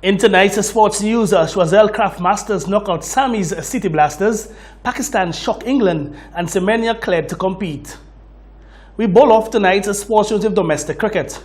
In tonight's sports news, Choiseul Craft Masters knock out Sammy's City Blasters, Pakistan shock England, and Semenya cleared to compete. We bowl off tonight's sports news of domestic cricket.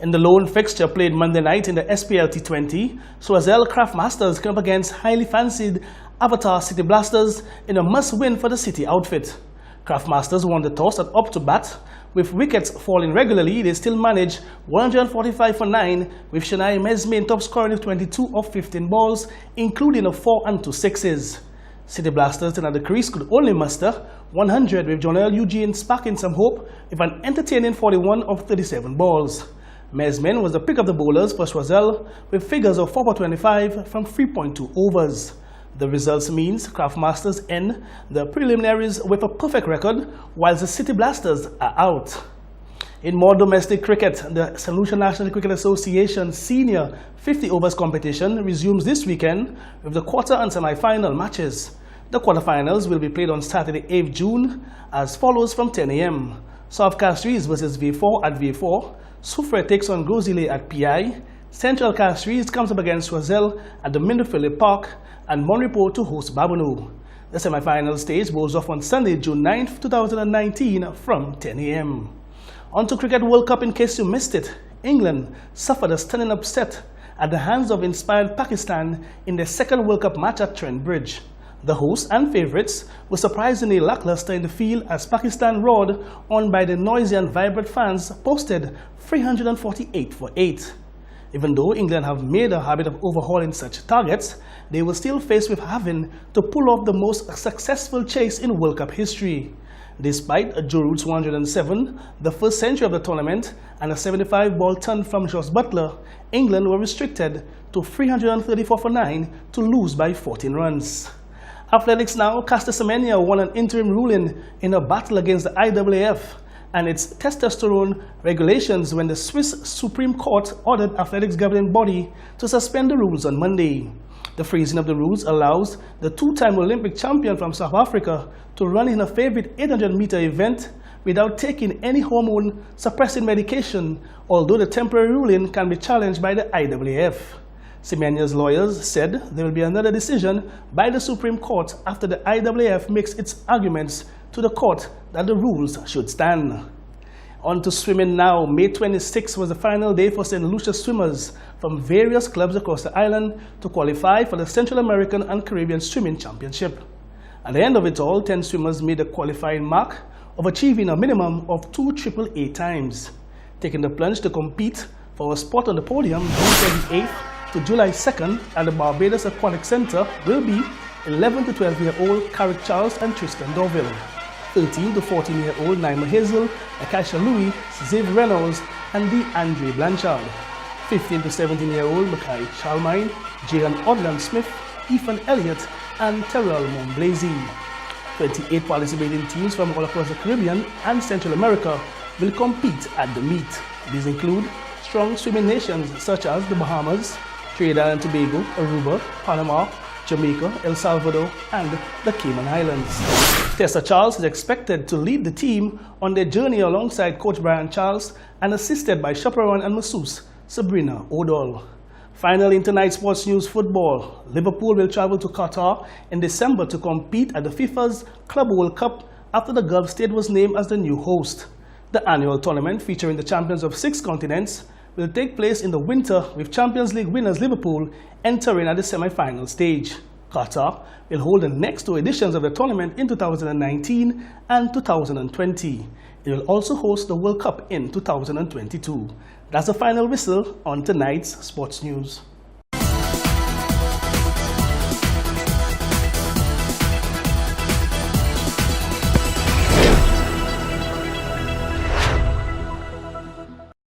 In the lone fixture played Monday night in the SPL T20, Choiseul Craft Masters came up against highly fancied Avatar City Blasters in a must-win for the City outfit. Craft Masters won the toss and up to bat. With wickets falling regularly, they still managed 145 for 9, with Shanai Mesmin top scoring with 22 of 15 balls, including a 4 and 2 sixes. City Blasters at the crease could only muster 100, with Jonel Eugene sparking some hope with an entertaining 41 of 37 balls. Mesmin was the pick of the bowlers for Choiseul, with figures of 4 for 25 from 3.2 overs. The results means Craft Masters end the preliminaries with a perfect record, whilst the City Blasters are out. In more domestic cricket, the St. Lucia National Cricket Association Senior 50 Overs competition resumes this weekend with the quarter and semi-final matches. The quarterfinals will be played on Saturday 8th June as follows from 10 AM. South Castries versus V4 at V4, Soufriere takes on Grosile at PI, Central Castries comes up against Choiseul at the Minder Phillip Park, and Monrepo to host Babonneau. The semi-final stage goes off on Sunday, June 9th, 2019 from 10 AM. On to Cricket World Cup in case you missed it. England suffered a stunning upset at the hands of inspired Pakistan in their second World Cup match at Trent Bridge. The hosts and favourites were surprisingly lacklustre in the field as Pakistan roared on by the noisy and vibrant fans posted 348 for 8. Even though England have made a habit of overhauling such targets, they were still faced with having to pull off the most successful chase in World Cup history. Despite a Joe Root's 107, the first century of the tournament, and a 75-ball turn from Jos Buttler, England were restricted to 334 for 9 to lose by 14 runs. Athletics now, Caster Semenya won an interim ruling in a battle against the IAAF and its testosterone regulations when the Swiss Supreme Court ordered athletics governing body to suspend the rules on Monday. The freezing of the rules allows the two-time Olympic champion from South Africa to run in a favorite 800-meter event without taking any hormone-suppressing medication, although the temporary ruling can be challenged by the IAAF. Semenya's lawyers said there will be another decision by the Supreme Court after the IAAF makes its arguments to the court that the rules should stand. On to swimming now. May 26 was the final day for St. Lucia swimmers from various clubs across the island to qualify for the Central American and Caribbean Swimming Championship. At the end of it all, 10 swimmers made the qualifying mark of achieving a minimum of 2 AAA times. Taking the plunge to compete for a spot on the podium June 28th to July 2nd at the Barbados Aquatic Centre will be 11 to 12-year-old Carrick Charles and Tristan Dorville, 13 to 14-year-old Naima Hazel, Akasha Louis, Ziv Reynolds, and DeAndre Blanchard, 15 to 17-year-old Mackay Charlemagne, Jaron Odland Smith, Ethan Elliott, and Terrell Momblazy. 28 participating teams from all across the Caribbean and Central America will compete at the meet. These include strong swimming nations such as the Bahamas, Trinidad and Tobago, Aruba, Panama, Jamaica, El Salvador, and the Cayman Islands. Tessa Charles is expected to lead the team on their journey alongside Coach Brian Charles and assisted by chaperone and masseuse Sabrina Odall. Finally, in tonight's sports news, football. Liverpool will travel to Qatar in December to compete at the FIFA's Club World Cup after the Gulf state was named as the new host. The annual tournament, featuring the champions of 6 continents, will take place in the winter, with Champions League winners Liverpool entering at the semi-final stage. Qatar will hold the next 2 editions of the tournament in 2019 and 2020. It will also host the World Cup in 2022. That's the final whistle on tonight's sports news.